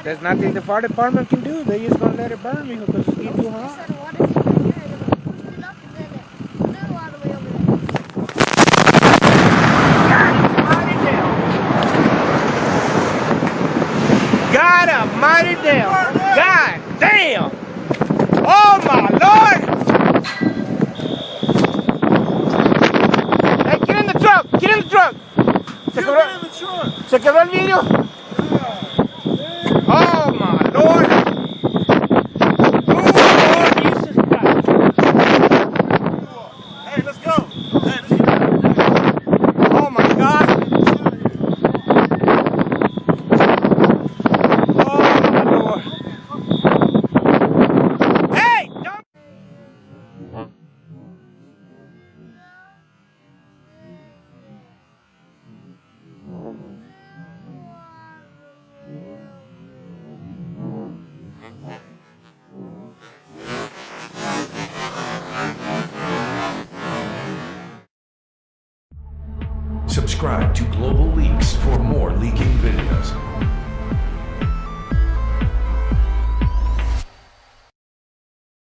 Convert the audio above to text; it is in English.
There's nothing the fire department can do. They just gonna let it burn, mijo, because it's getting too hot. God almighty damn! God damn! Oh my Lord! Hey, get in the truck! Get in the truck! Se quebró el vidrio. Oh my Lord! Oh Lord Jesus Christ! Hey, let's go! Hey, let's go! Oh my God! Oh my Lord! Hey! Don't. Subscribe to Global Leaks for more leaking videos.